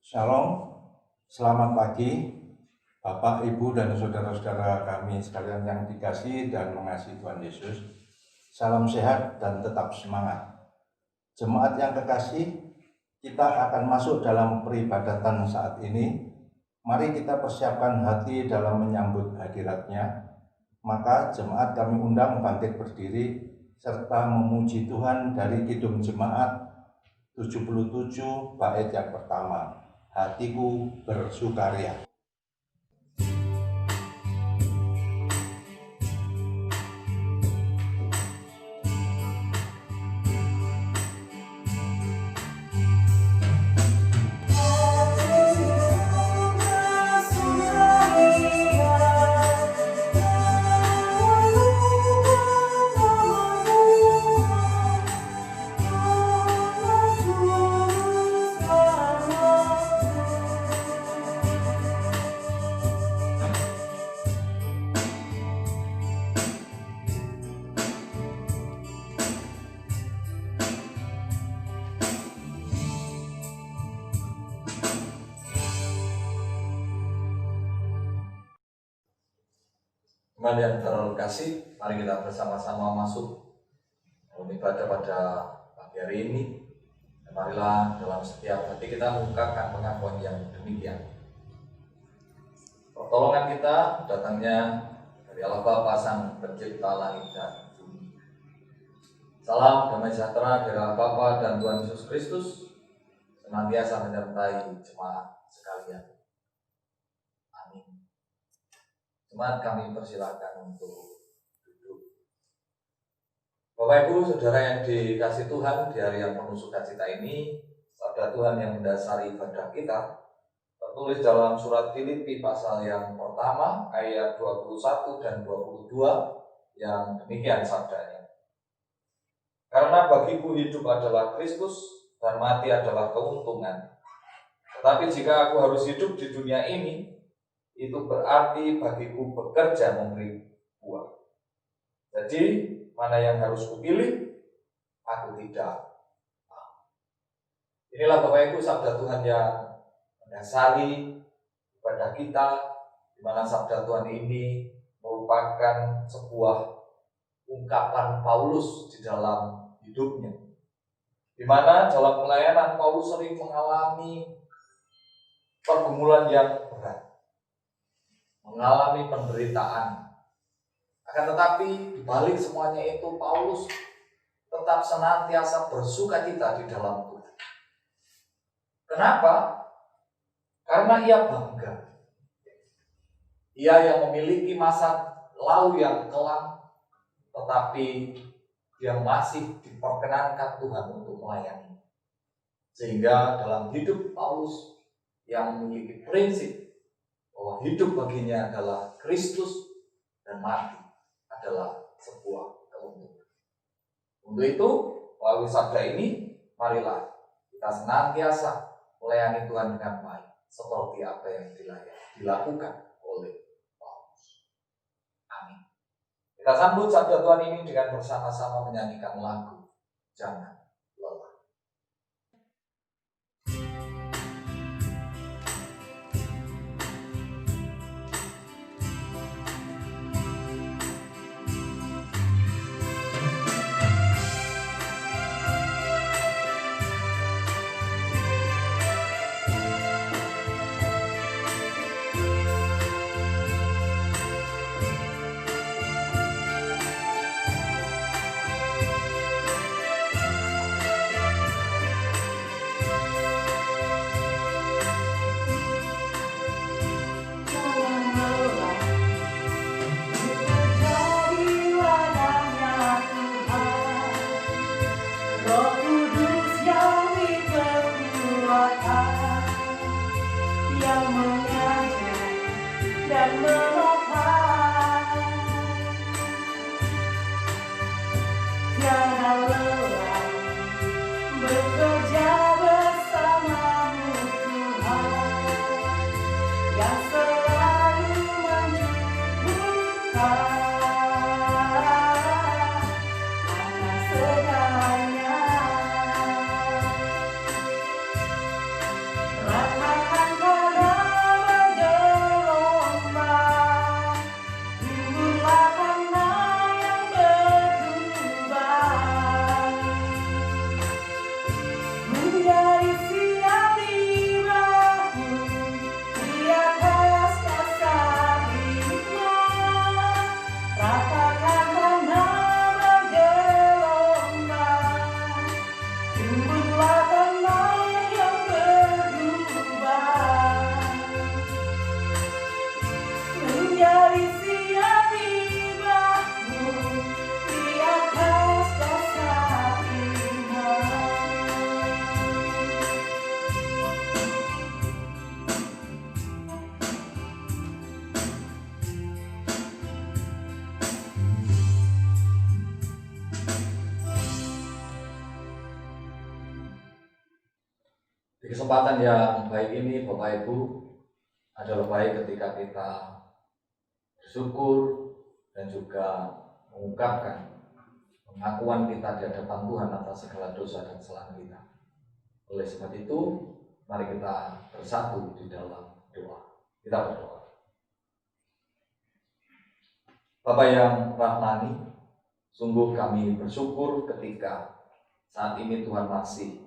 Shalom, selamat pagi Bapak, Ibu, dan saudara-saudara kami sekalian yang dikasihi dan mengasihi Tuhan Yesus. Salam sehat dan tetap semangat. Jemaat yang kekasih, kita akan masuk dalam peribadatan saat ini. Mari kita persiapkan hati dalam menyambut hadirat-Nya. Maka jemaat kami undang bangkit berdiri serta memuji Tuhan dari Kidung Jemaat 77 bait yang pertama. Hatiku bersukaria. Teman yang terkasih, mari kita bersama-sama masuk dalam ibadah pada pagi hari ini. Dan marilah dalam setiap hati kita mengungkapkan pengakuan yang demikian. Pertolongan kita datangnya dari Allah Bapa Sang Pencipta langit dan bumi. Salam damai sejahtera dari Allah Bapa dan Tuhan Yesus Kristus senantiasa menyertai jemaat sekalian. Jemaat kami persilakan untuk duduk. Bapak Ibu Saudara yang dikasih Tuhan, di hari yang penuh sukacita ini, sabda Tuhan yang mendasari ibadah kita tertulis dalam surat Filipi pasal yang pertama ayat 21 dan 22 yang demikian sabdanya. Karena bagiku hidup adalah Kristus dan mati adalah keuntungan. Tetapi jika aku harus hidup di dunia ini, itu berarti bagiku bekerja memberi buah. Jadi mana yang harus kupilih? Aku tidak tahu. Inilah Bapak Ibu sabda Tuhan yang mendasari ibadah kita, di mana sabda Tuhan ini merupakan sebuah ungkapan Paulus di dalam hidupnya, di mana dalam pelayanan Paulus sering mengalami pergumulan yang berat, mengalami penderitaan. Akan tetapi di balik semuanya itu Paulus tetap senantiasa bersukacita di dalam Tuhan. Kenapa? Karena ia bangga. Ia yang memiliki masa lalu yang kelam, tetapi dia masih diperkenankan Tuhan untuk melayani. Sehingga dalam hidup Paulus yang memiliki prinsip bahwa hidup baginya adalah Kristus dan mati adalah sebuah keuntungan. Untuk itu, melalui sabda ini, marilah kita senantiasa melayani Tuhan dengan baik, seperti apa yang dilakukan oleh Paulus. Amin. Kita sambut sabda Tuhan ini dengan bersama-sama menyanyikan lagu Jangan Lelah. kesempatan yang baik ini Bapak Ibu adalah baik ketika kita bersyukur dan juga mengungkapkan pengakuan kita di hadapan Tuhan atas segala dosa dan kesalahan kita. Oleh sebab itu, mari kita bersatu di dalam doa. Kita berdoa. Bapa yang rahmani, sungguh kami bersyukur ketika saat ini Tuhan masih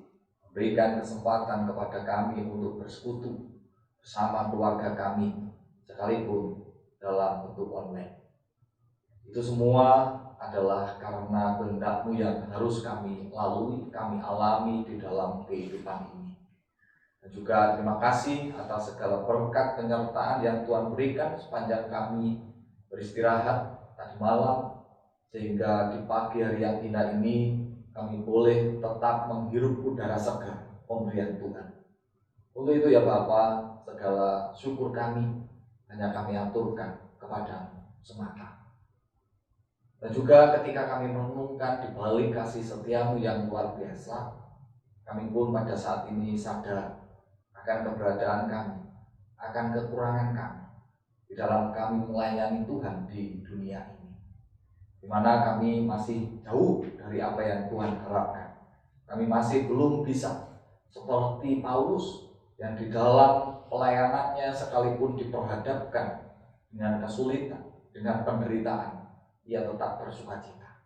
memberikan kesempatan kepada kami untuk bersekutu bersama keluarga kami, sekalipun dalam bentuk online. Itu semua adalah karena kehendak-Mu yang harus kami lalui, kami alami di dalam kehidupan ini. Dan juga terima kasih atas segala berkat penyertaan yang Tuhan berikan sepanjang kami beristirahat tadi malam, sehingga di pagi hari yang indah ini kami boleh tetap menghirup udara segar pemberian Tuhan. Untuk itu ya Bapa, segala syukur kami hanya kami aturkan kepada semata. Dan juga ketika kami merenungkan di balik kasih setiamu yang luar biasa, kami pun pada saat ini sadar akan keberadaan kami, akan kekurangan kami di dalam kami melayani Tuhan di dunia ini, di mana kami masih jauh dari apa yang Tuhan harapkan. Kami masih belum bisa seperti Paulus yang di dalam pelayanannya sekalipun diperhadapkan dengan kesulitan, dengan penderitaan, ia tetap bersukacita.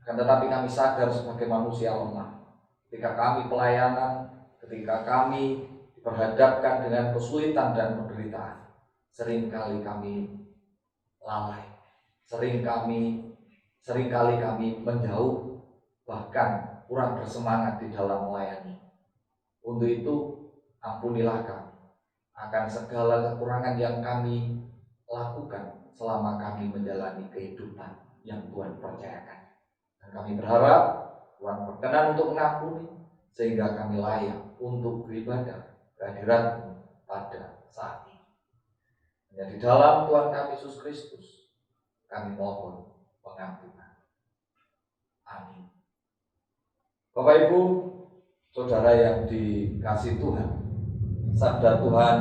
Akan tetapi kami sadar sebagai manusia lemah, ketika kami pelayanan, ketika kami diperhadapkan dengan kesulitan dan penderitaan, seringkali kami lalai, seringkali kami menjauh, bahkan kurang bersemangat di dalam melayani. Untuk itu, ampunilah kami akan segala kekurangan yang kami lakukan selama kami menjalani kehidupan yang Tuhan percayakan. Dan kami berharap Tuhan berkenan untuk mengampuni, sehingga kami layak untuk beribadah kehadirat-Mu pada saat ini. Hanya di dalam Tuhan kami Yesus Kristus kami mohon pengampunan. Amin. Bapak Ibu, saudara yang dikasihi Tuhan, sabda Tuhan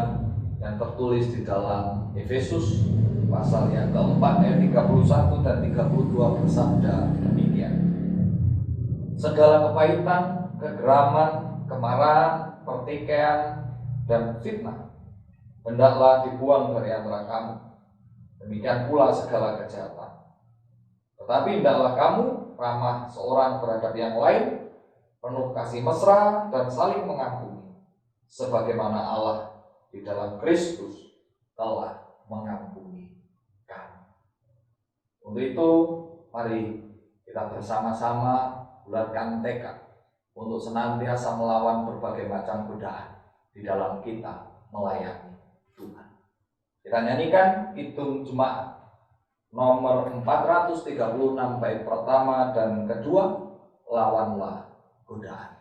yang tertulis di dalam Efesus pasal yang keempat ayat 31 dan 32 bersabda demikian. Segala kepahitan, kegeraman, kemarahan, pertikaian, dan fitnah hendaklah dibuang dari antara kamu. Demikian pula segala kejahatan. Tetapi hendaklah kamu ramah seorang terhadap yang lain, penuh kasih mesra dan saling mengampuni, sebagaimana Allah di dalam Kristus telah mengampuni kamu. Untuk itu, mari kita bersama-sama bulatkan tekad untuk senantiasa melawan berbagai macam godaan di dalam kita melayani Tuhan. Kita nyanyikan Kidung Jemaat nomor 436 bait pertama dan kedua, Lawanlah Godaan.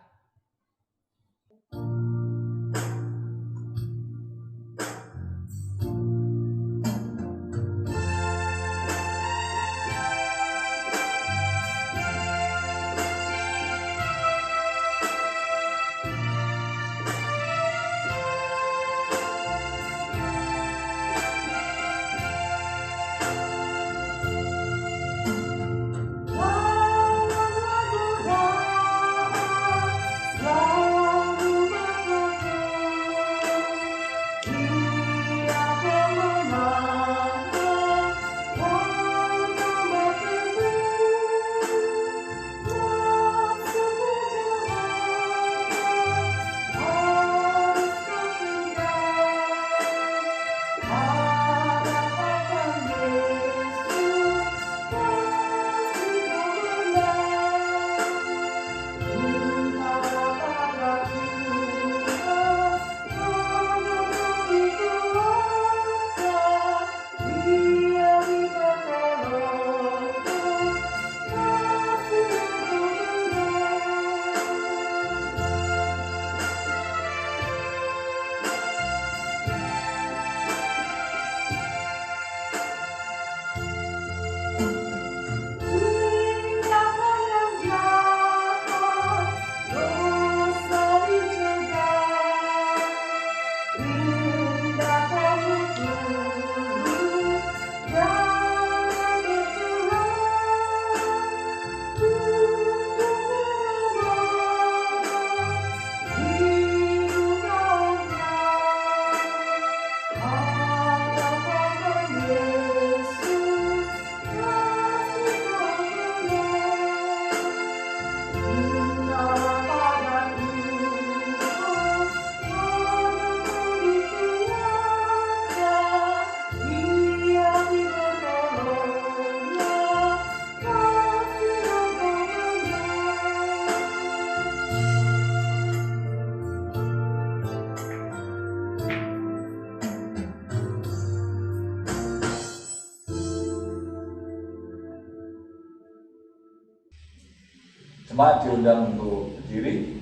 Jemaat diundang untuk berdiri.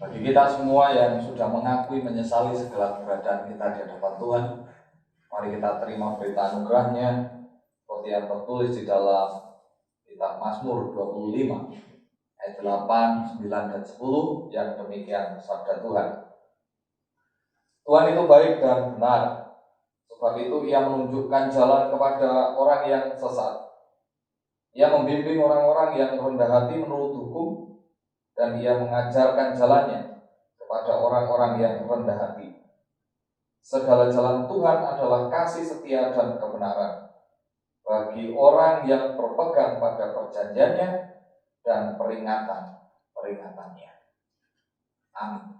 Bagi kita semua yang sudah mengakui menyesali segala keberadaan kita di hadapan Tuhan, mari kita terima berita anugerahnya seperti yang tertulis di dalam kitab Mazmur 25 ayat 8, 9, dan 10 yang demikian sabda Tuhan. Tuhan itu baik dan benar, sebab itu Ia menunjukkan jalan kepada orang yang sesat. Ia membimbing orang-orang yang rendah hati menurut hukum, dan Ia mengajarkan jalannya kepada orang-orang yang rendah hati. Segala jalan Tuhan adalah kasih setia dan kebenaran bagi orang yang berpegang pada perjanjiannya dan peringatan-peringatannya. Amin.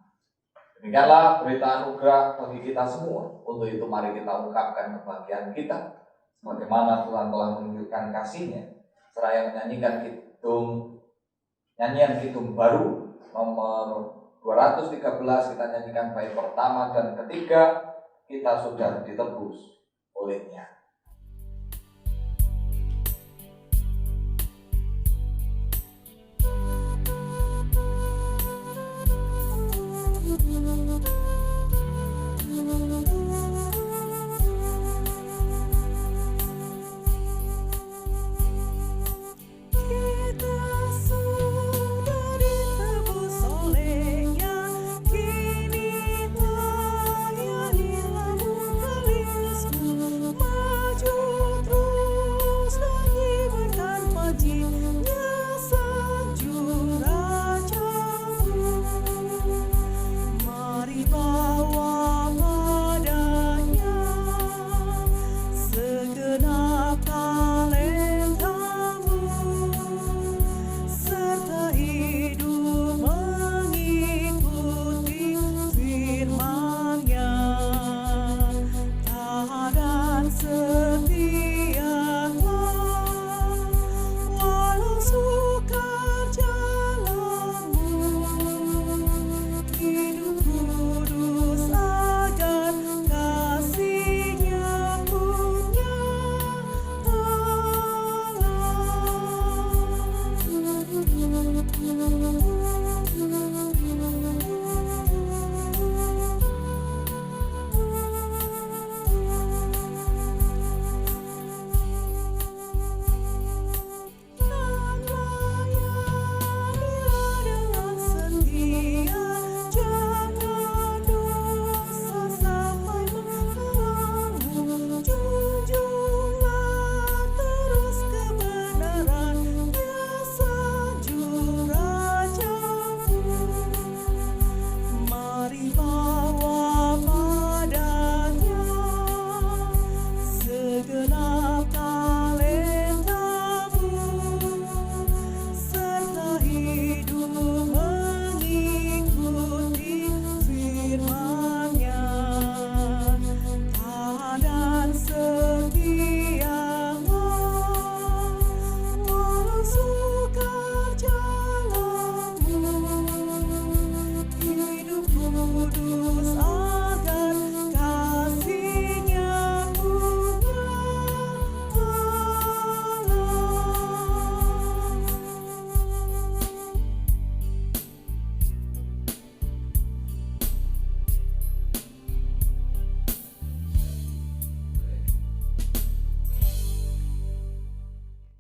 Demikianlah berita anugerah bagi kita semua. Untuk itu mari kita ungkapkan kebahagiaan kita, bagaimana Tuhan telah menunjukkan kasih-Nya. Seraya menyanyikan nyanyian kidung baru nomor 213, kita nyanyikan bait pertama dan ketiga, kita sudah ditebus oleh-Nya.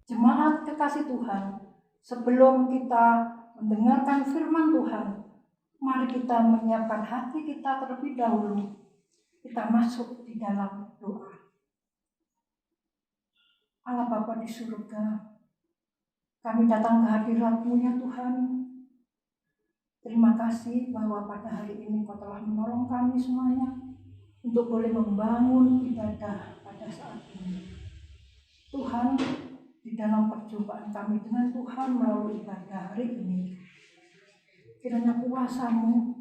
Jemaat kekasih Tuhan, sebelum kita mendengarkan firman Tuhan, mari kita menyiapkan hati kita terlebih dahulu. Kita masuk di dalam doa. Allah Bapa di surga, kami datang ke hadirat-Mu ya Tuhan. Terima kasih bahwa pada hari ini Kau telah menolong kami semuanya untuk boleh membangun ibadah pada saat ini. Tuhan, di dalam perjumpaan kami dengan Tuhan melalui ibadah hari ini, kiranya kuasa-Mu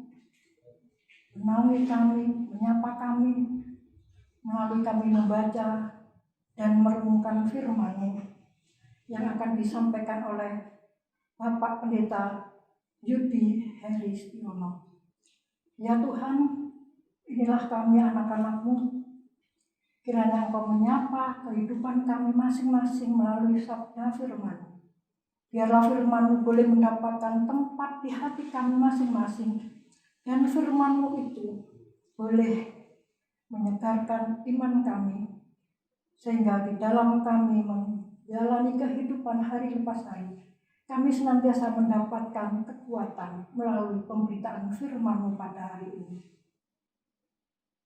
menaungi kami, menyapa kami, melalui kami membaca dan merenungkan firman-Mu yang akan disampaikan oleh Bapak Pendeta Yudi Heri Stiono. Ya Tuhan, inilah kami anak-anak-Mu. Kiranya Engkau menyapa kehidupan kami masing-masing melalui sabda firman. Biarlah firman-Mu boleh mendapatkan tempat di hati kami masing-masing. Dan firman-Mu itu boleh menyegarkan iman kami. Sehingga di dalam kami menjalani kehidupan hari lepas hari, kami senantiasa mendapatkan kekuatan melalui pemberitaan firman-Mu pada hari ini.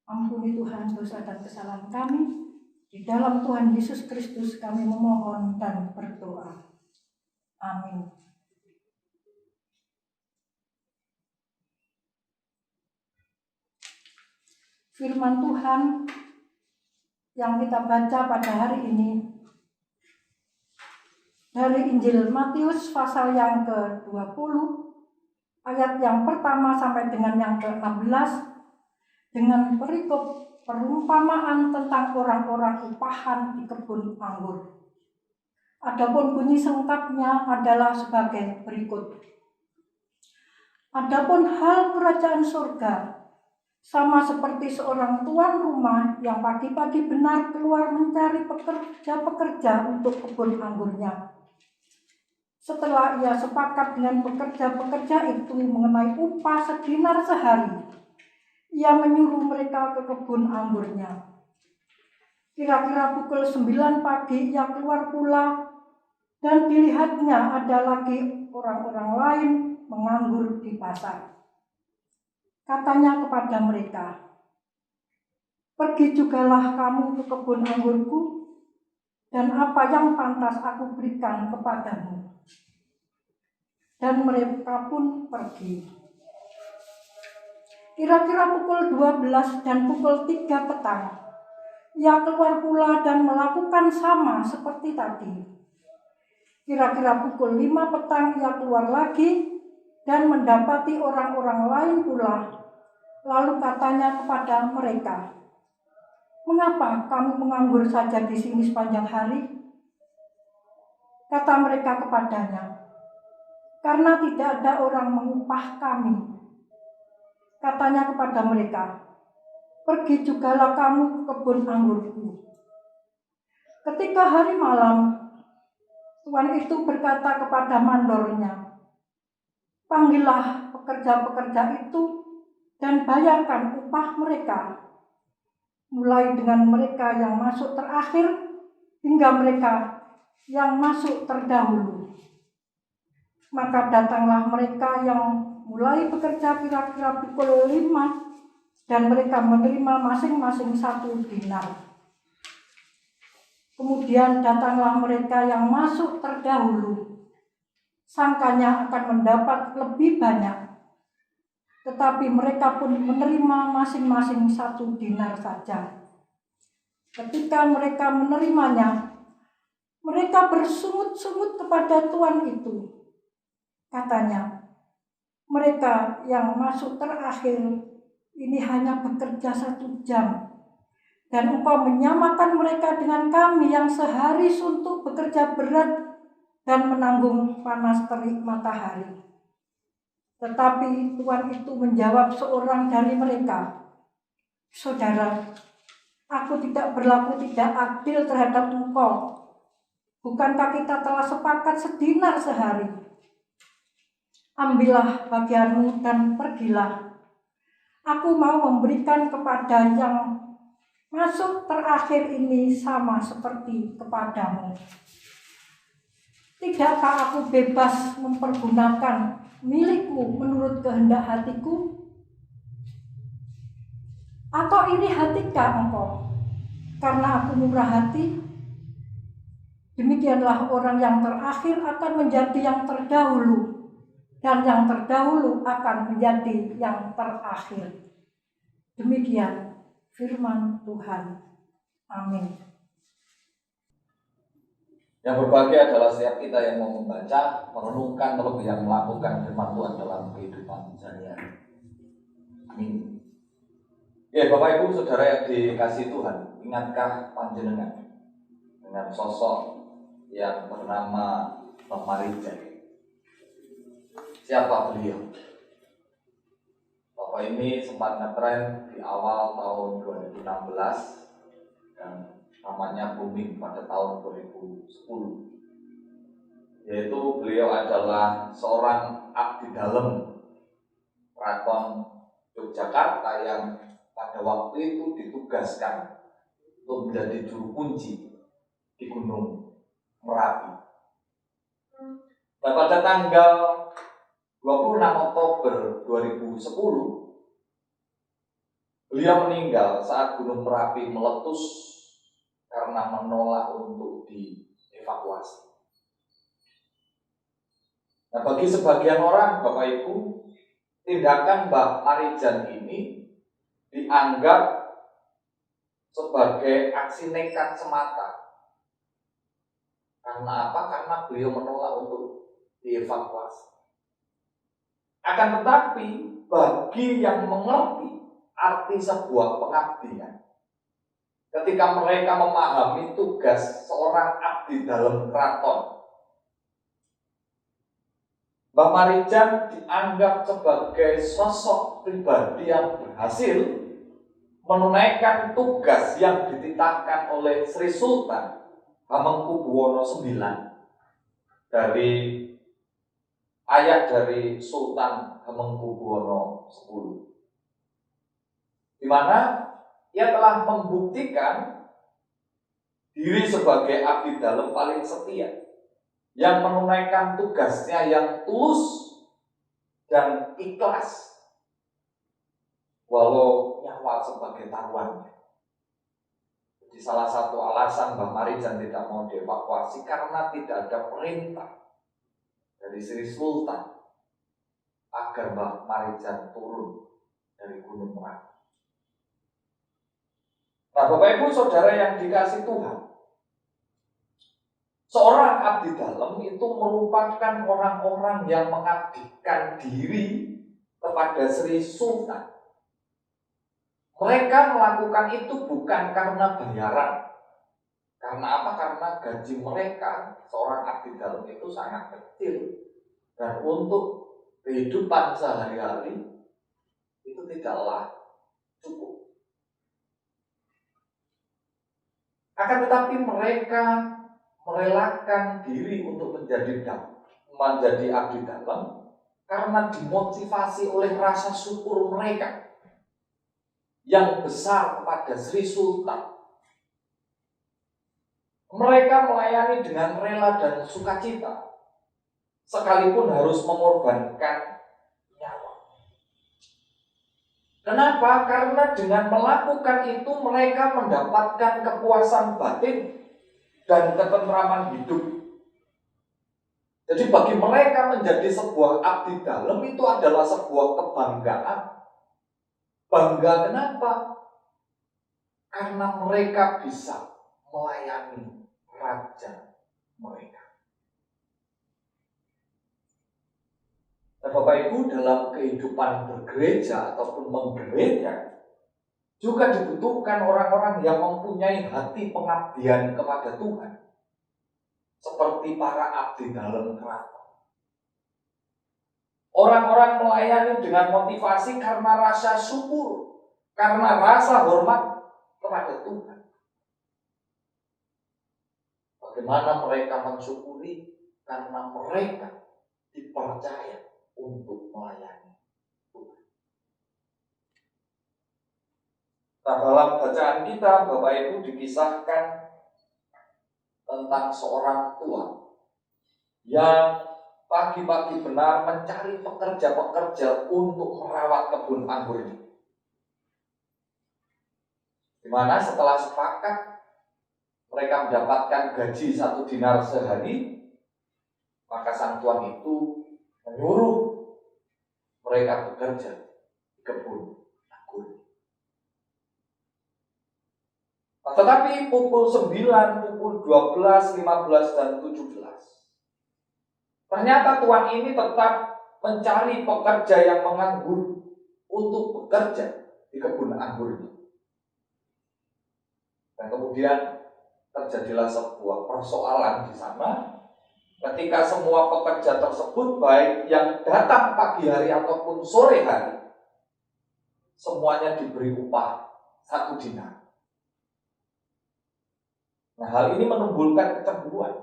Ampuni Tuhan dosa dan kesalahan kami. Di dalam Tuhan Yesus Kristus kami memohon dan berdoa. Amin. Firman Tuhan yang kita baca pada hari ini dari Injil Matius pasal yang ke-20 ayat yang pertama sampai dengan yang ke-16 dengan perikop perumpamaan tentang orang-orang upahan di kebun anggur. Adapun bunyi singkatnya adalah sebagai berikut. Adapun hal kerajaan surga sama seperti seorang tuan rumah yang pagi-pagi benar keluar mencari pekerja-pekerja untuk kebun anggurnya. Setelah ia sepakat dengan pekerja-pekerja itu mengenai upah sedinar sehari, ia menyuruh mereka ke kebun anggurnya. Kira-kira pukul 9 pagi ia keluar pula, dan dilihatnya ada lagi orang-orang lain menganggur di pasar. Katanya kepada mereka, "Pergi jugalah kamu ke kebun anggurku, dan apa yang pantas aku berikan kepadamu." Dan mereka pun pergi. Kira-kira pukul 12 dan pukul 3 petang, ia keluar pula dan melakukan sama seperti tadi. Kira-kira pukul 5 petang ia keluar lagi dan mendapati orang-orang lain pula. Lalu katanya kepada mereka, "Mengapa kamu menganggur saja di sini sepanjang hari?" Kata mereka kepadanya, "Karena tidak ada orang mengupah kami." Katanya kepada mereka, "Pergi jugalah kamu ke kebun anggurku." Ketika hari malam, tuan itu berkata kepada mandornya, "Panggillah pekerja-pekerja itu dan bayarkan upah mereka, mulai dengan mereka yang masuk terakhir hingga mereka yang masuk terdahulu." Maka datanglah mereka yang mulai bekerja kira-kira pukul 5 dan mereka menerima masing-masing 1 dinar. Kemudian datanglah mereka yang masuk terdahulu. Sangkanya akan mendapat lebih banyak, tetapi mereka pun menerima masing-masing 1 dinar saja. Ketika mereka menerimanya, mereka bersungut-sungut kepada tuan itu. Katanya, "Mereka yang masuk terakhir ini hanya bekerja 1 jam, dan engkau menyamakan mereka dengan kami yang sehari suntuk bekerja berat dan menanggung panas terik matahari." Tetapi tuan itu menjawab seorang dari mereka, "Saudara, aku tidak berlaku tidak adil terhadap engkau. Bukankah kita telah sepakat sedinar sehari? Ambillah bagianmu dan pergilah. Aku mau memberikan kepada yang masuk terakhir ini sama seperti kepadamu. Tidakkah aku bebas mempergunakan milikmu menurut kehendak hatiku? Atau iri hatikah engkau karena aku murah hati?" Demikianlah orang yang terakhir akan menjadi yang terdahulu, dan yang terdahulu akan menjadi yang terakhir. Demikian firman Tuhan. Amin. Yang berbahagia adalah setiap kita yang mau membaca, merenungkan, terlebih yang melakukan firman Tuhan dalam kehidupan sehari-hari. Amin. Ya, Bapak Ibu Saudara yang dikasihi Tuhan, ingatkah panjenengan dengan sosok yang bernama Tom Marijek? Siapa beliau? Bapak ini sempat ngetren di awal tahun 2016 dan namanya booming pada tahun 2010. yaitu beliau adalah seorang abdi dalam Keraton Yogyakarta yang pada waktu itu ditugaskan untuk menjadi juru kunci di Gunung Merapi. Dan pada tanggal 26 Oktober 2010, beliau meninggal saat Gunung Merapi meletus karena menolak untuk dievakuasi. Nah, bagi sebagian orang, Bapak Ibu, tindakan Mbah Marijan ini dianggap sebagai aksi nekat semata. Karena apa? Karena beliau menolak untuk dievakuasi. Akan tetapi, bagi yang mengerti arti sebuah pengabdian, ketika mereka memahami tugas seorang abdi dalam keraton, Mbah Marijan dianggap sebagai sosok pribadi yang berhasil menunaikan tugas yang dititahkan oleh Sri Sultan Hamengkubuwono IX dari ayat dari Sultan Hamengkubuwono X, di mana ia telah membuktikan diri sebagai abdi dalam paling setia yang menunaikan tugasnya yang tulus dan ikhlas walau nyawa sebagai taruhannya. Jadi salah satu alasan Mbah Marijan tidak mau dievakuasi karena tidak ada perintah dari Sri Sultan agar Mbah Marijan turun dari Gunung Merapi. Nah, Bapak Ibu Saudara yang dikasihi Tuhan, seorang abdi dalam itu merupakan orang-orang yang mengabdikan diri kepada Sri Sultan. Mereka melakukan itu bukan karena bayaran. Karena apa? Karena gaji mereka, seorang abdi dalam itu sangat kecil. Dan untuk kehidupan sehari-hari itu tidaklah cukup. Akan tetapi mereka merelakan diri untuk menjadi abdi dalam karena dimotivasi oleh rasa syukur mereka yang besar kepada Sri Sultan. Mereka melayani dengan rela dan sukacita, sekalipun harus mengorbankan nyawa. Kenapa? Karena dengan melakukan itu mereka mendapatkan kepuasan batin dan ketentraman hidup. Jadi bagi mereka menjadi sebuah abdi dalam itu adalah sebuah kebanggaan. Bangga kenapa? Karena mereka bisa melayani raja mereka. Nah, Bapak Ibu, dalam kehidupan bergereja ataupun menggereja juga dibutuhkan orang-orang yang mempunyai hati pengabdian kepada Tuhan, seperti para abdi dalam keraton. Orang-orang melayani dengan motivasi karena rasa syukur, karena rasa hormat kepada Tuhan. Bagaimana mereka mensyukuri? Karena mereka dipercaya untuk melayani Tuhan. Nah, dalam bacaan kita, Bapak Ibu, dikisahkan tentang seorang tua yang pagi-pagi benar mencari pekerja-pekerja untuk merawat kebun anggurnya. Di mana setelah sepakat mereka mendapatkan gaji 1 dinar sehari, maka sang tuan itu menyuruh mereka bekerja di kebun anggur. Tetapi pukul 9, pukul 12, 15, dan 17, ternyata tuan ini tetap mencari pekerja yang menganggur untuk bekerja di kebun anggurnya. Dan kemudian terjadilah sebuah persoalan di sana ketika semua pekerja tersebut, baik yang datang pagi hari ataupun sore hari, semuanya diberi upah 1 dinar. Nah, hal ini menimbulkan kecemburuan.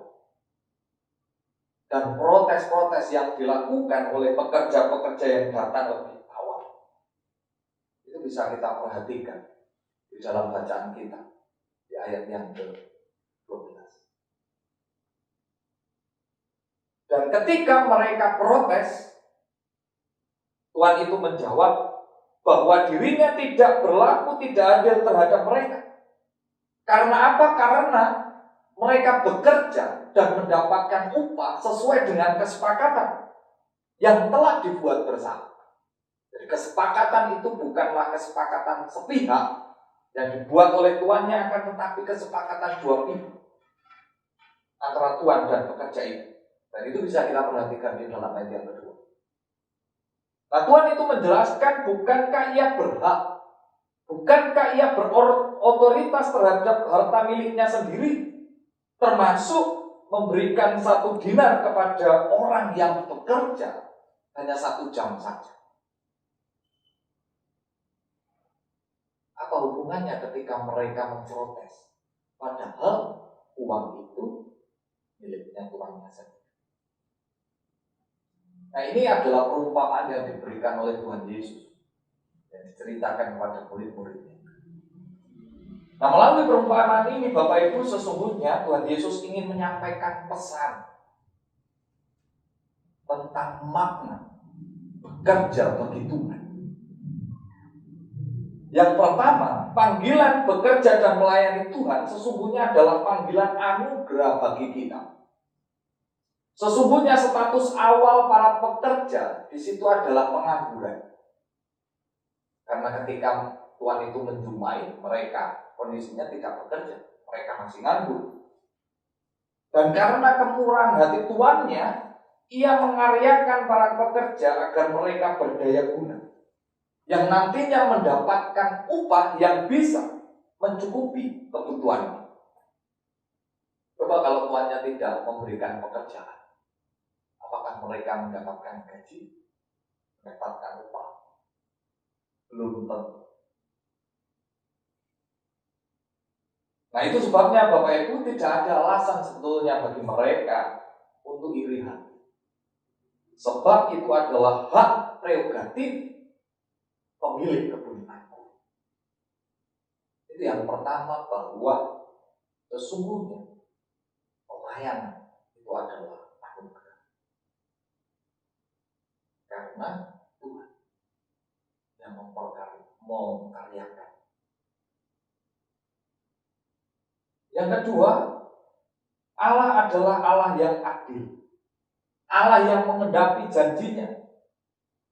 dan protes-protes yang dilakukan oleh pekerja-pekerja yang datang lebih awal. Itu bisa kita perhatikan di dalam bacaan kita di ayat yang ke-12. Dan ketika mereka protes, Tuhan itu menjawab bahwa dirinya tidak berlaku tidak adil terhadap mereka. Karena apa? Karena mereka bekerja dan mendapatkan upah sesuai dengan kesepakatan yang telah dibuat bersama. Jadi kesepakatan itu bukanlah kesepakatan sepihak yang dibuat oleh tuannya, akan tetapi kesepakatan dua pihak antara tuan dan pekerja itu. Dan itu bisa kita perhatikan di dalam ayat yang kedua. Nah, Tuhan itu menjelaskan bukankah ia berhak, bukankah ia berotoritas terhadap harta miliknya sendiri, termasuk memberikan 1 dinar kepada orang yang bekerja hanya 1 jam saja. Apa hubungannya ketika mereka memprotes? Padahal uang itu miliknya tuannya sendiri. Nah, ini adalah perumpamaan yang diberikan oleh Tuhan Yesus yang diceritakan kepada murid-muridnya. Nah, melalui perumpamaan ini, Bapak Ibu, sesungguhnya Tuhan Yesus ingin menyampaikan pesan tentang makna bekerja bagi Tuhan. Yang pertama, panggilan bekerja dan melayani Tuhan sesungguhnya adalah panggilan anugerah bagi kita. Sesungguhnya status awal para pekerja di situ adalah pengangguran. Karena ketika Tuhan itu menjumpai mereka, kondisinya tidak bekerja, mereka masih nganggur. Dan karena kemurahan hati tuannya, ia mengaryakan para pekerja agar mereka berdaya guna, yang nantinya mendapatkan upah yang bisa mencukupi kebutuhannya. Coba kalau tuannya tidak memberikan pekerjaan, apakah mereka mendapatkan gaji, mendapatkan upah? Belum tentu. Nah, itu sebabnya Bapak Ibu tidak ada alasan sebetulnya bagi mereka untuk iri hati. Sebab itu adalah hak prerogatif pemilik kebun anggur. Itu yang pertama, bahwa sesungguhnya pelayanan itu adalah anugerah. Karena Tuhan yang memkaryakan. Yang kedua, Allah adalah Allah yang adil, Allah yang mengendapi janjinya.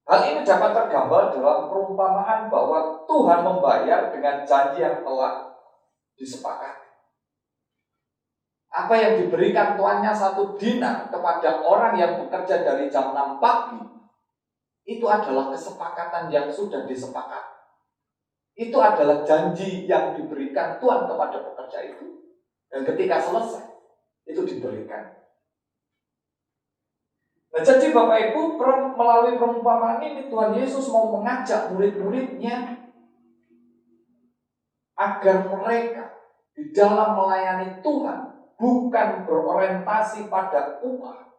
Hal ini dapat tergambar dalam perumpamaan bahwa Tuhan membayar dengan janji yang telah disepakati. Apa yang diberikan tuannya 1 dinar kepada orang yang bekerja dari jam 6 pagi, itu adalah kesepakatan yang sudah disepakati. Itu adalah janji yang diberikan Tuhan kepada pekerja itu. Dan ketika selesai, itu diberikan. Nah, jadi Bapak Ibu, melalui perumpamaan ini Tuhan Yesus mau mengajak murid-muridnya agar mereka di dalam melayani Tuhan bukan berorientasi pada upah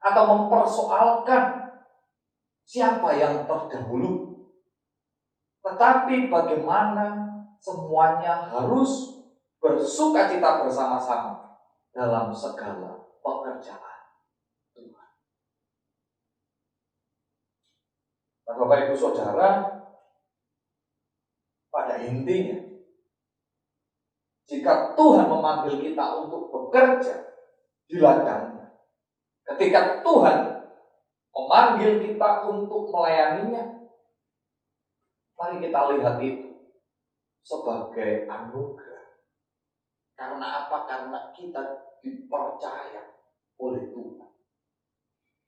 atau mempersoalkan siapa yang terdahulu, tetapi bagaimana semuanya harus bersukacita bersama-sama dalam segala pekerjaan Tuhan. Nah, Bapak Ibu Saudara, pada intinya, jika Tuhan memanggil kita untuk bekerja di ladangnya, ketika Tuhan memanggil kita untuk melayaninya, mari kita lihat itu sebagai anugerah. Karena apa? Karena kita dipercaya oleh Tuhan.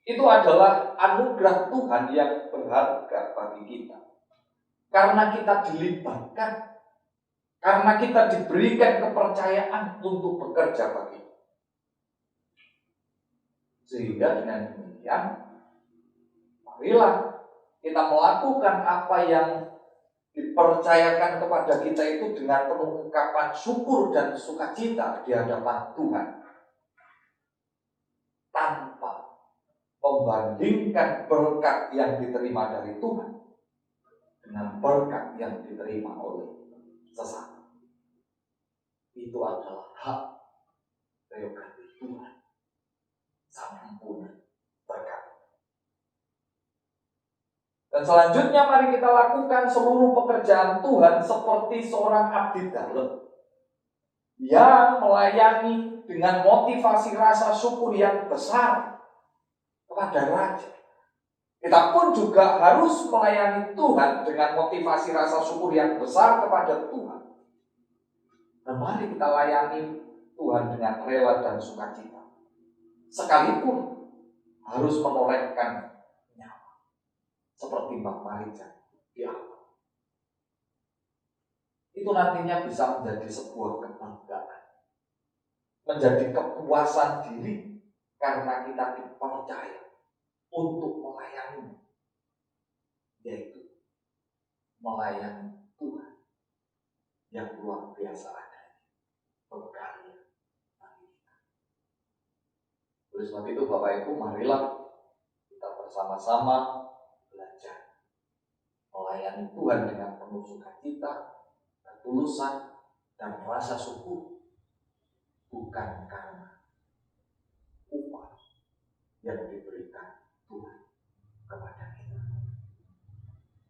Itu adalah anugerah Tuhan yang berharga bagi kita. Karena kita dilibatkan, karena kita diberikan kepercayaan untuk bekerja bagi kita. Sehingga dengan demikian, marilah kita melakukan apa yang dipercayakan kepada kita itu dengan penuh ungkapan syukur dan sukacita di hadapan Tuhan, tanpa membandingkan berkat yang diterima dari Tuhan dengan berkat yang diterima oleh sesama. Itu adalah hak prerogatif Tuhan, Sang Pengampun berkat. Dan selanjutnya mari kita lakukan seluruh pekerjaan Tuhan seperti seorang abdi dalam yang melayani dengan motivasi rasa syukur yang besar kepada Raja. Kita pun juga harus melayani Tuhan dengan motivasi rasa syukur yang besar kepada Tuhan. Dan mari kita layani Tuhan dengan rela dan sukacita, sekalipun harus menolehkan nyawa, seperti Mbak Marija di awal. Itu nantinya bisa menjadi sebuah kebanggaan, menjadi kepuasan diri karena kita dipercaya untuk melayani, yaitu melayani Tuhan yang luar biasa adanya, berkarya bagi kita. Oleh sebab itu Bapak Ibu, marilah kita bersama-sama belajar melayani Tuhan dengan penuh sukacita, ketulusan, dan rasa syukur, bukan karena upah yang diberikan Tuhan kepada kita.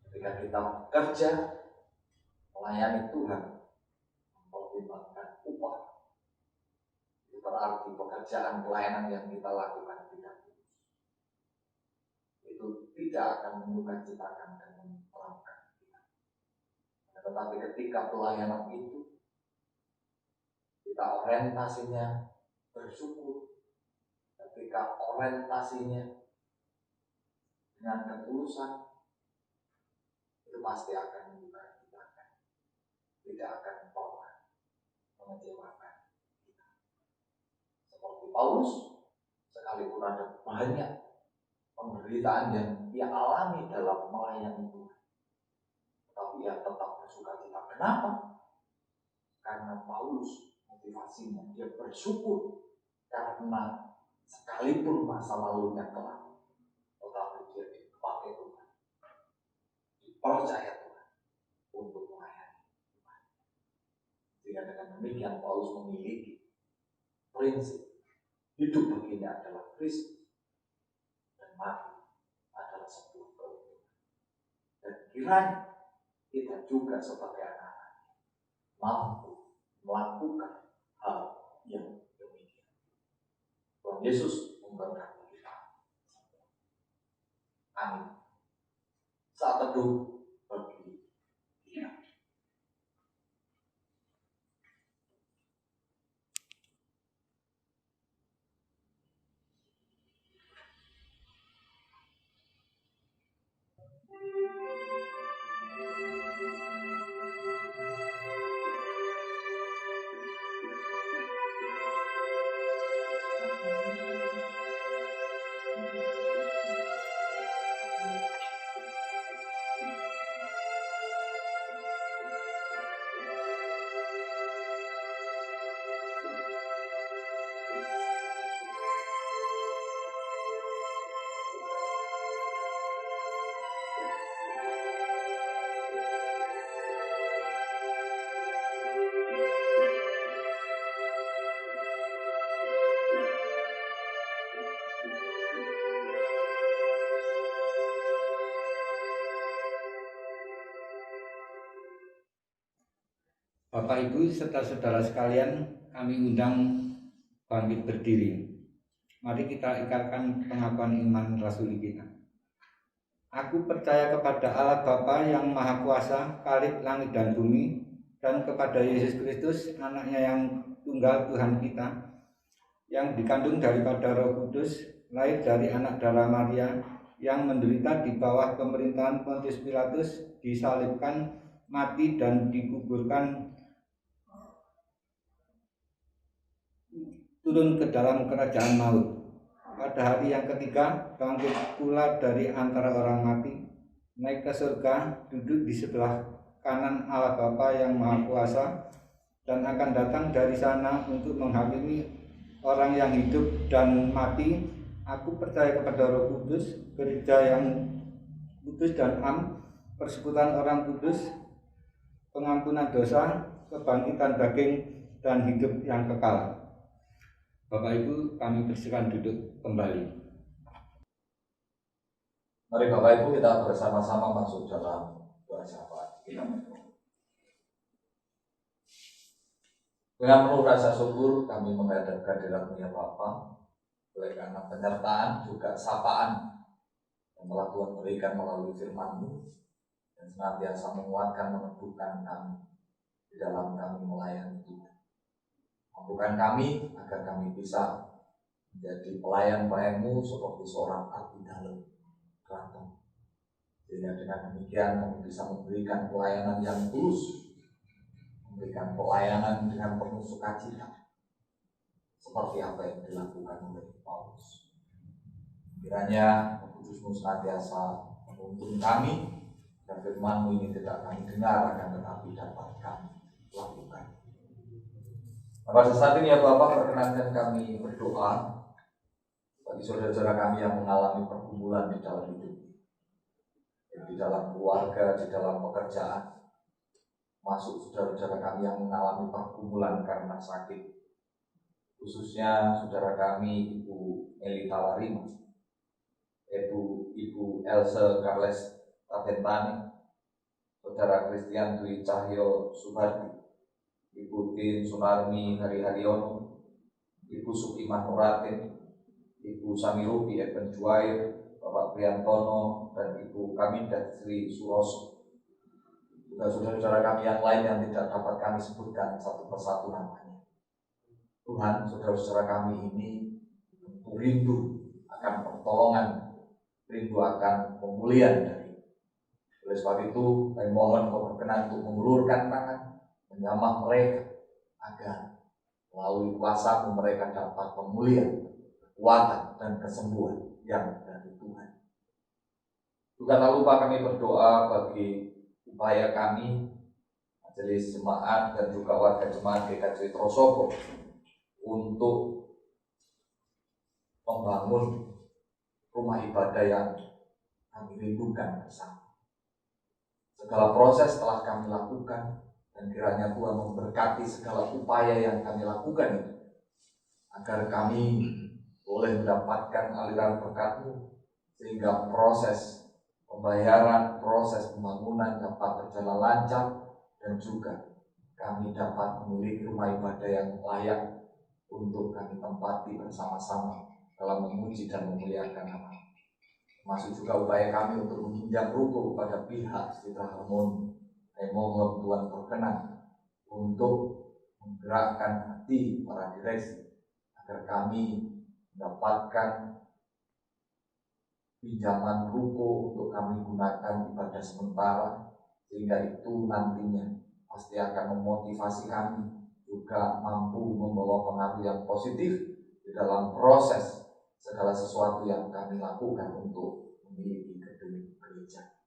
Ketika kita bekerja melayani Tuhan, mempertimbangkan upah, itu berarti pekerjaan pelayanan yang kita lakukan tidak tulus. Itu tidak akan menyukacitakan dan menyenangkan kita. Tetapi ketika pelayanan itu kita orientasinya bersyukur, ketika orientasinya dengan ketulusan, itu pasti akan menyukacitakan, tidak akan pernah mengecewakan kita. Seperti Paulus, sekalipun ada banyak penderitaan yang ia alami dalam melayani Tuhan, tapi ia tetap bersukacita. Kenapa? Karena Paulus motivasinya, dia bersyukur karena sekalipun masa lalunya kelam, tetapi dia dipakai Tuhan, dipercaya Tuhan untuk melayani Tuhan. Sehingga dengan demikian Paulus memiliki prinsip hidup baginya adalah Kristus dan mati adalah sebuah keuntungan. Dan kiranya kita juga sebagai anak-anak mampu melakukan hal yang demikian. Tuhan Yesus memberkati kita. Amin. Saat teduh bagi dia. Bapak Ibu serta saudara sekalian, kami undang bangkit berdiri. Mari kita ikatkan pengakuan iman rasuli kita. Aku percaya kepada Allah Bapa yang Maha Kuasa, Khalik langit dan bumi, dan kepada Yesus Kristus, anaknya yang tunggal Tuhan kita, yang dikandung daripada Roh Kudus, lahir dari anak darah Maria, yang menderita di bawah pemerintahan Pontius Pilatus, disalibkan, mati dan dikuburkan, turun ke dalam kerajaan maut. Pada hari yang ketiga bangkit pula dari antara orang mati, naik ke surga, duduk di sebelah kanan Allah Bapa yang Maha Kuasa, dan akan datang dari sana untuk menghakimi orang yang hidup dan mati, Aku percaya kepada Roh Kudus, gereja yang kudus dan persekutuan orang kudus, pengampunan dosa, kebangkitan daging, dan hidup yang kekal. Bapak Ibu, kami persilakan duduk kembali. Mari Bapak Ibu kita bersama-sama masuk dalam doa syafaat kita. Dengan penuh rasa syukur kami menghadap kehadirat-Mu ya Bapa, oleh karena penyertaan juga sapaan yang telah Tuhan berikan melalui firman-Mu dan senantiasa menguatkan meneguhkan kami di dalam kami melayani Tuhan. Mampukan kami agar kami bisa menjadi pelayan-pelayan-Mu seperti seorang abdi dalam keraton. Sehingga dengan demikian kami bisa memberikan pelayanan yang tulus, memberikan pelayanan dengan penuh sukacita, seperti apa yang dilakukan oleh Paulus. Kiranya Roh Kudus-Mu senantiasa menuntun kami, dan firman-Mu ini tidak kami dengar akan tetapi dapat kami lakukan. Pada saat ini ya Bapak, perkenankan kami berdoa bagi saudara-saudara kami yang mengalami pergumulan di dalam hidup, di dalam keluarga, di dalam pekerjaan, masuk saudara-saudara kami yang mengalami pergumulan karena sakit, khususnya saudara kami Ibu Eli Tawarima, Ibu Else Carles Tabentani, saudara Christian Dwi Cahyo Subardi, Ibu Tin Sunarmi Hari Haryono, Ibu Sukimah Nuratin, Ibu Samirupi Eben Juair, Bapak Priantono, dan Ibu Kamidat Sri Suroso. Juga saudara-saudara kami yang lain yang tidak dapat kami sebutkan satu persatu namanya. Tuhan, saudara-saudara kami ini rindu akan pertolongan, rindu akan pemulihan dari. Oleh sebab itu, kami mohon Kau berkenan untuk mengulurkan tangan, menjamah mereka, agar melalui kuasa-Mu mereka dapat pemulihan, kekuatan, dan kesembuhan yang dari Tuhan. Juga tak lupa kami berdoa bagi upaya kami, majelis jemaat dan juga warga jemaat GKJ Trosobo, untuk membangun rumah ibadah yang kami rindukan bersama. Segala proses telah kami lakukan, dan kiranya Tuhan memberkati segala upaya yang kami lakukan itu, agar kami boleh mendapatkan aliran berkat-Mu, sehingga proses pembayaran, proses pembangunan dapat berjalan lancar, dan juga kami dapat memiliki rumah ibadah yang layak untuk kami tempati bersama-sama dalam memuji dan memuliakan nama. Masuk juga upaya kami untuk meminjam ruko kepada pihak Citra Harmoni. Kami mohon Tuhan berkenan untuk menggerakkan hati para direksi, agar kami mendapatkan pinjaman ruko untuk kami gunakan ibadah sementara, sehingga itu nantinya pasti akan memotivasi kami juga mampu membawa pengaruh yang positif di dalam proses segala sesuatu yang kami lakukan untuk memiliki gedung gereja.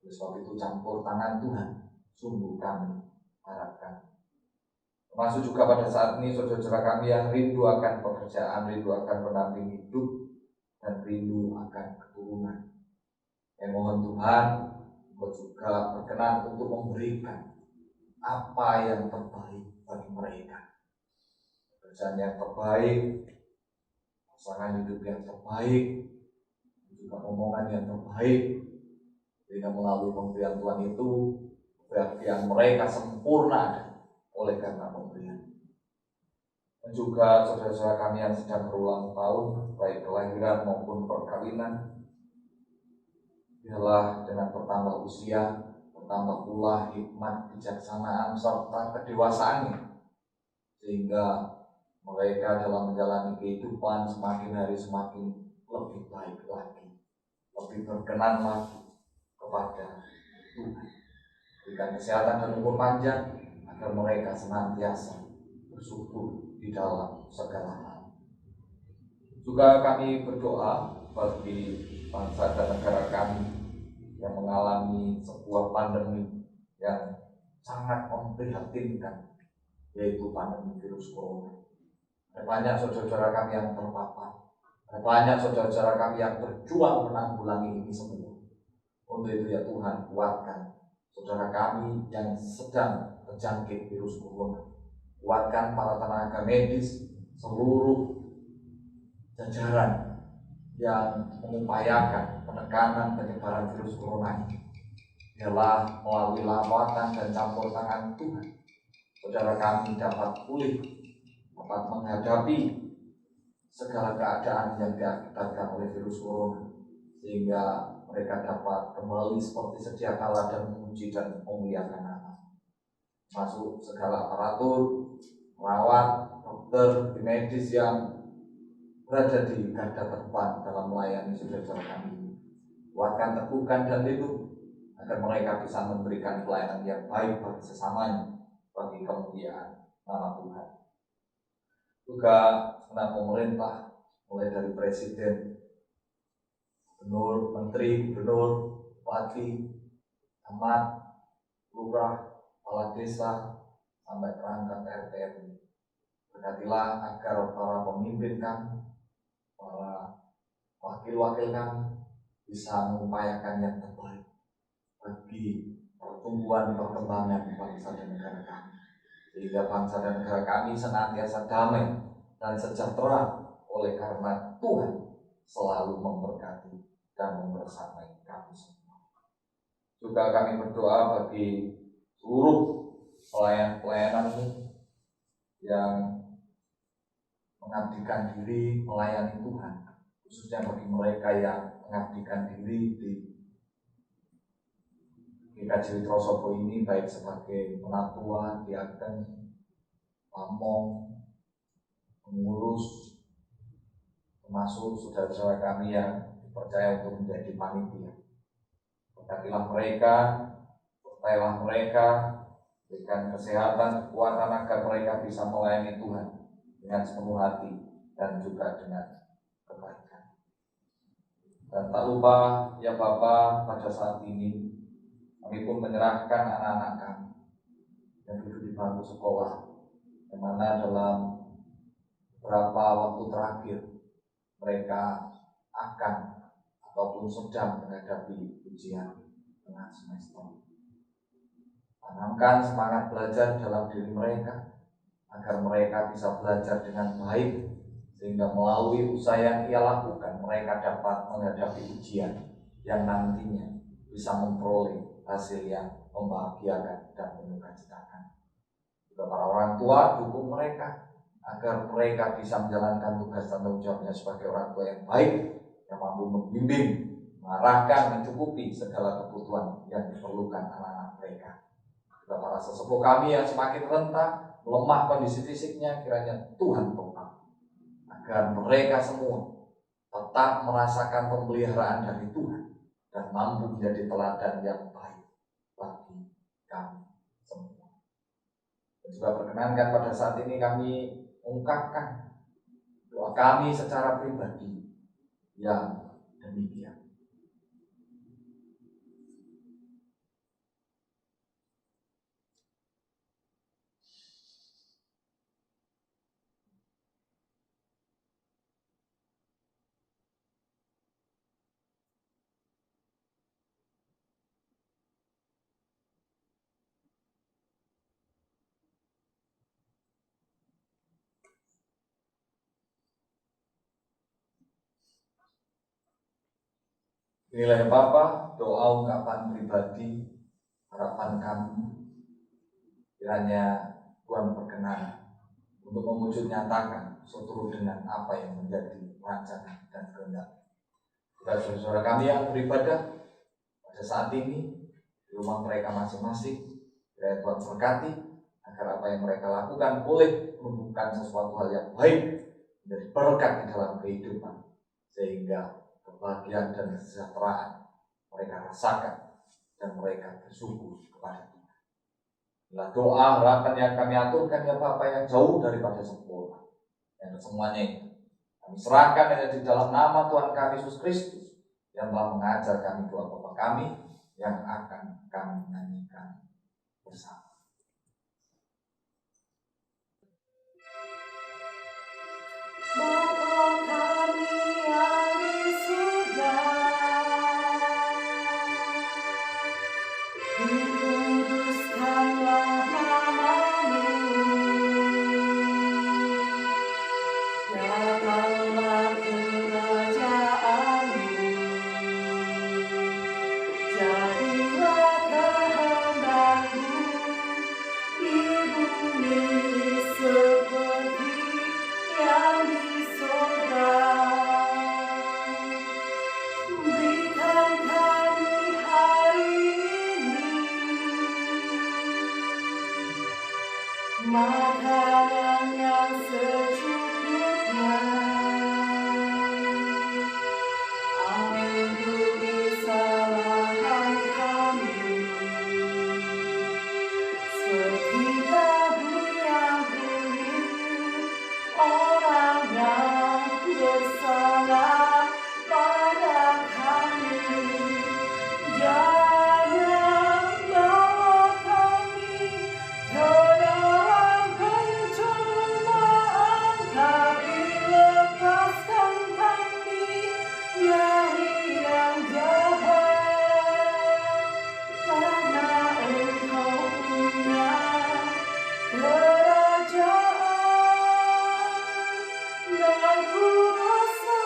Oleh sebab itu campur tangan Tuhan sungguh kami harapkan. Termasuk juga pada saat ini saudara-saudara kami yang rindu akan pekerjaan, rindu akan pendamping hidup, dan rindu akan keturunan. Mohon Tuhan Engkau juga berkenan untuk memberikan apa yang terbaik bagi mereka. Pekerjaan yang terbaik, pasangan hidup yang terbaik, juga omongan yang terbaik, sehingga melalui pemberian Tuhan itu kebahagiaan mereka sempurna oleh karena pemberian. Dan juga saudara-saudara kami yang sedang berulang tahun, baik kelahiran maupun perkawinan, biarlah dengan bertambah usia, bertambah pula hikmat, kebijaksanaan, serta kedewasaannya, sehingga mereka dalam menjalani kehidupan semakin hari semakin lebih baik lagi, lebih berkenan lagi kepada Tuhan. Berikan kesehatan dan umur panjang, agar mereka senantiasa bersyukur di dalam segala hal. Juga kami berdoa bagi bangsa dan negara kami yang mengalami sebuah pandemi yang sangat memprihatinkan, yaitu pandemi virus corona. Banyak saudara-saudara kami yang terpapar, Banyak saudara-saudara kami yang berjuang menanggulangi ini semua. Untuk itu ya Tuhan, kuatkan saudara kami yang sedang terjangkit virus corona. Kuatkan para tenaga medis, seluruh jajaran yang mengupayakan penekanan penyebaran virus corona ini. Ialah melalui lawatan dan campur tangan Tuhan, saudara kami dapat pulih, dapat menghadapi segala keadaan yang diakibatkan oleh virus corona, sehingga mereka dapat kembali seperti sedia kala dan memuji dan memuliakan Allah. Masuk segala aparatur, perawat, dokter, tim medis yang berada di garda terdepan dalam melayani saudara kami. Kuatkan, teguhkan, dan lindungi agar mereka bisa memberikan pelayanan yang baik bagi sesamanya, bagi kemuliaan nama Tuhan. Juga segenap pemerintah, mulai dari presiden, gubernur, menteri, gubernur, bupati, camat, lurah, kepala desa, sampai perangkat RT RW. Berkatilah agar para pemimpin kami, para wakil-wakil kami bisa mengupayakan yang terbaik bagi pertumbuhan perkembangan bangsa dan negara kami, sehingga bangsa dan negara kami senantiasa damai dan sejahtera oleh karena Tuhan selalu memberkati dan membersamai kami semua. Juga kami berdoa bagi seluruh pelayan-pelayananmu yang mengabdikan diri melayani Tuhan, khususnya bagi mereka yang mengabdikan diri di GKJ Witrosopo ini, baik sebagai penatua, diaken, pamong, pengurus, termasuk saudara-saudara kami yang dipercaya untuk menjadi panitia. Berkatilah mereka, berkatilah mereka, berikan kesehatan, kekuatan agar mereka bisa melayani Tuhan dengan sepenuh hati dan juga dengan kebaikan. Dan tak lupa ya Bapa, pada saat ini kami pun menyerahkan anak-anak kami yang duduk di bangku sekolah, di mana dalam beberapa waktu terakhir mereka akan ataupun sedang menghadapi ujian tengah semester. Tanamkan semangat belajar dalam diri mereka agar mereka bisa belajar dengan baik, sehingga melalui usaha yang ia lakukan mereka dapat menghadapi ujian yang nantinya bisa memperoleh hasil yang membahagiakan dan menyukacitakan. Juga para orang tua, dukung mereka agar mereka bisa menjalankan tugas dan tanggung jawabnya sebagai orang tua yang baik, yang mampu membimbing, mengarahkan, mencukupi segala kebutuhan yang diperlukan anak-anak mereka. Juga para sesepuh kami yang semakin renta, lemah kondisi fisiknya, kiranya Tuhan topang agar mereka semua tetap merasakan pemeliharaan dari Tuhan dan mampu menjadi teladan yang baik bagi kami semua. Dan juga perkenankan pada saat ini kami ungkapkan doa kami secara pribadi yang demikian. Inilah ya Bapa, doa ungkapan pribadi, harapan kami, kiranya Tuhan berkenan untuk mewujud nyatakan seturut dengan apa yang menjadi rancangan dan kehendak. Saudara-saudara kami yang beribadah pada saat ini di rumah mereka masing-masing, kiranya Tuhan berkati agar apa yang mereka lakukan boleh menumbuhkan sesuatu hal yang baik, menjadi berkat di dalam kehidupan, sehingga kebahagiaan dan kesejahteraan mereka rasakan dan mereka bersyukur kepada Tuhan. Inilah doa harapan yang kami aturkan ya Bapa yang jauh daripada sekolah, yang semuanya itu kami serahkan hanya di dalam nama Tuhan kami Yesus Kristus yang telah mengajar kami doa Bapa kami yang akan kami nyanyikan bersama. Bapa kami makanan yang secukupnya. Ampuni kesalahan kami, seperti kami yang mengampuni orang yang bersalah pada kami. Jangan bawa kami ke dalam pencobaan, tapi lepaskan kami dari yang jahat. Karena Engkau punya kerajaan dan kuasa,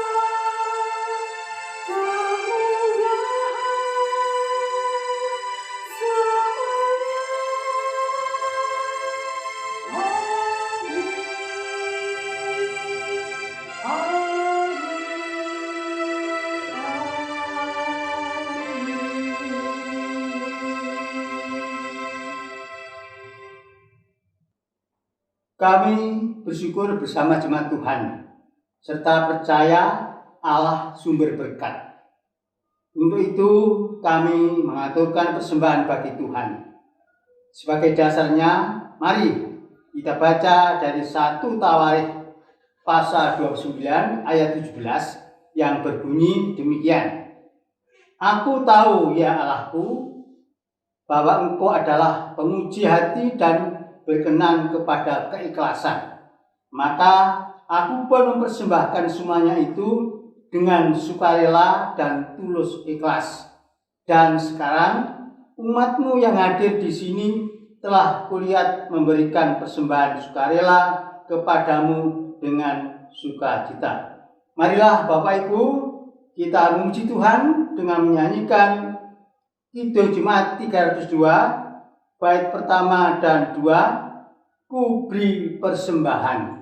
kemuliaan selamanya. Amin. Kami bersyukur bersama jemaat Tuhan, serta percaya Allah sumber berkat. Untuk itu kami mengaturkan persembahan bagi Tuhan. Sebagai dasarnya, mari kita baca dari 1 Tawarikh pasal 29 ayat 17 yang berbunyi demikian. Aku tahu ya Allahku, bahwa Engkau adalah penguji hati dan berkenan kepada keikhlasan. Maka aku pun mempersembahkan semuanya itu dengan sukarela dan tulus ikhlas. Dan sekarang umatmu yang hadir di sini telah kulihat memberikan persembahan sukarela kepadamu dengan sukacita. Marilah Bapak Ibu, kita memuji Tuhan dengan menyanyikan Kidung Jemaat 302 bait pertama dan 2, Ku beri persembahan.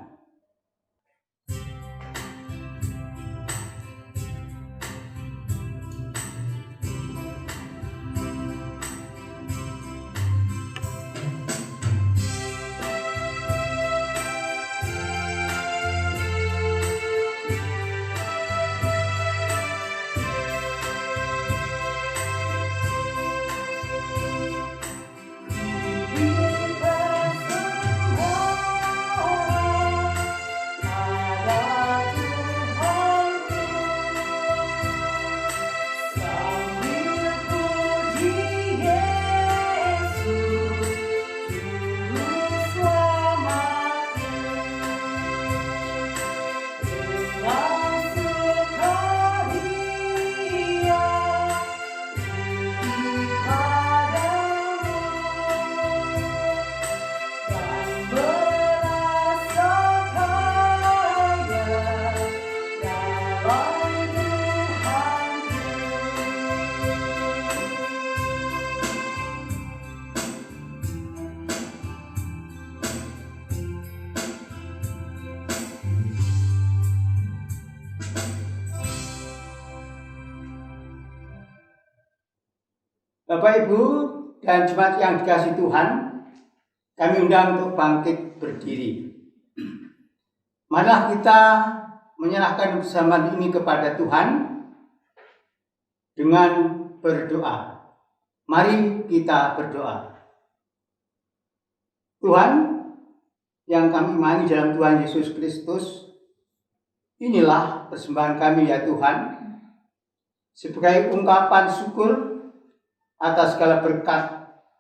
Bapak Ibu dan jemaat yang dikasihi Tuhan, kami undang untuk bangkit berdiri. Marilah kita menyerahkan persembahan ini kepada Tuhan dengan berdoa. Mari kita berdoa. Tuhan yang kami imani dalam Tuhan Yesus Kristus, inilah persembahan kami ya Tuhan, sebagai ungkapan syukur atas segala berkat,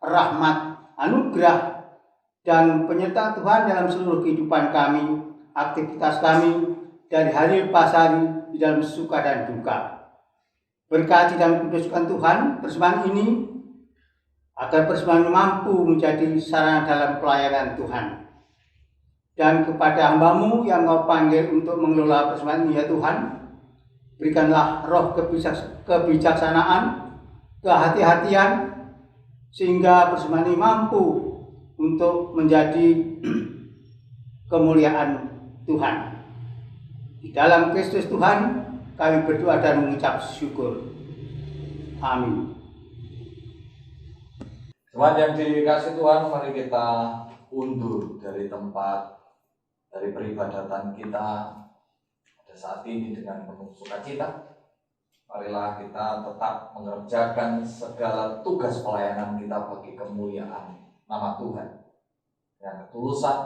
rahmat, anugerah, dan penyertaan Tuhan dalam seluruh kehidupan kami, aktivitas kami, dari hari lepas hari di dalam suka dan duka. Berkati dan kuduskan Tuhan persembahan ini, agar persembahan mampu menjadi sarana dalam pelayanan Tuhan. Dan kepada hamba-Mu yang Kau panggil untuk mengelola persembahan ini ya Tuhan, berikanlah roh kebijaksanaan, kehati-hatian, sehingga persembahan ini mampu untuk menjadi kemuliaan Tuhan. Di dalam Kristus Tuhan kami berdoa dan mengucap syukur. Amin. Jemaat yang dikasih Tuhan, mari kita undur dari tempat, dari peribadatan kita pada saat ini dengan penuh sukacita. Marilah kita tetap mengerjakan segala tugas pelayanan kita bagi kemuliaan nama Tuhan dengan ketulusan,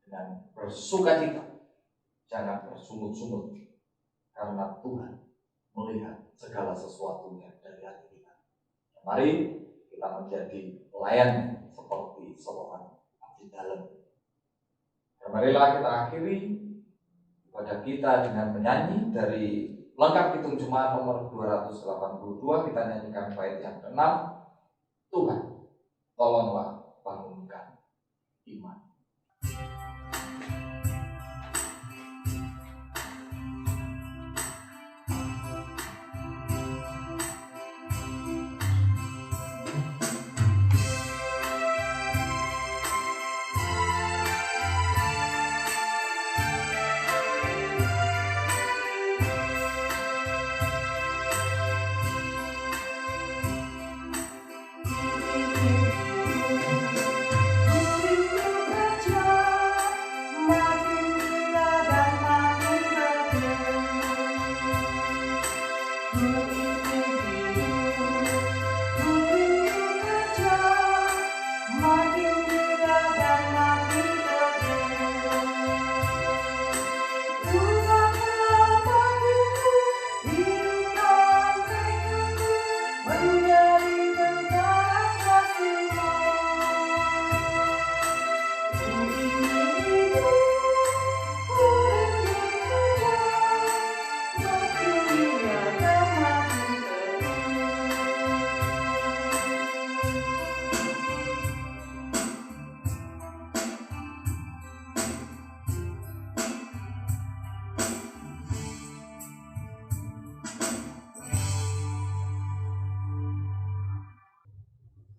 dengan bersukacita, jangan bersungut-sungut, karena Tuhan melihat segala sesuatunya dari hati kita. Mari kita menjadi pelayan seperti seorang abdi dalam. Dan marilah kita akhiri ibadah kita dengan menyanyi dari Lengkap Pitung Jemaat nomor 282. Kita nyanyikan bait yang ke-6. Tuhan, tolonglah bangunkan iman.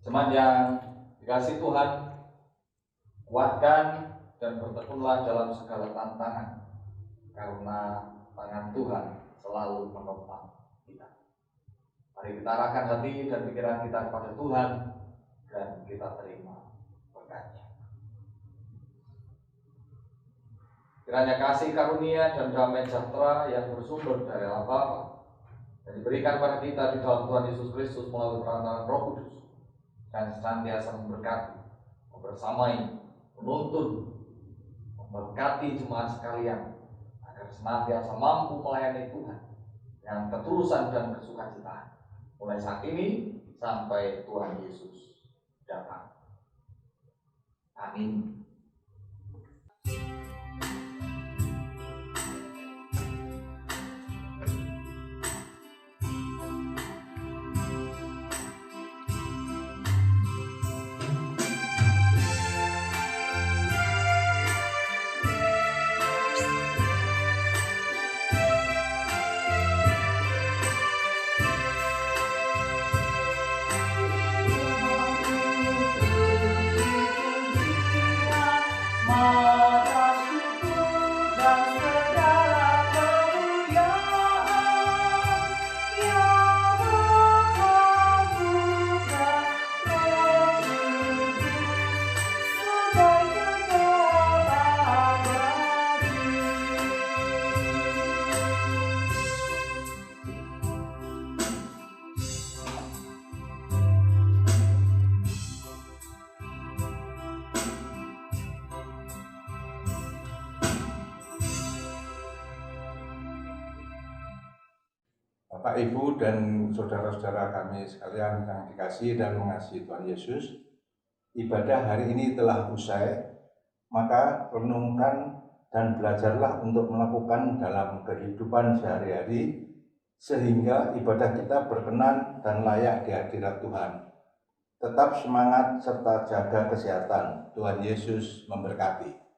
Jemaat yang dikasihi Tuhan, kuatkan dan bertekunlah dalam segala tantangan, karena tangan Tuhan selalu menopang kita. Mari kita arahkan hati dan pikiran kita kepada Tuhan dan kita terima berkat-Nya. Kiranya kasih karunia dan damai sejahtera yang bersumber dari Allah Bapa dan diberikan pada kita di dalam Tuhan Yesus Kristus melalui perantaraan Roh Kudus, dan senantiasa memberkati, membersamai, menuntun, memberkati jemaat sekalian agar senantiasa mampu melayani Tuhan dengan ketulusan dan kesukacitaan mulai saat ini sampai Tuhan Yesus datang. Amin. Bapak, Ibu, dan saudara-saudara kami sekalian yang dikasihi dan mengasihi Tuhan Yesus, ibadah hari ini telah usai, maka renungkan dan belajarlah untuk melakukan dalam kehidupan sehari-hari, sehingga ibadah kita berkenan dan layak di hadirat Tuhan. Tetap semangat serta jaga kesehatan. Tuhan Yesus memberkati.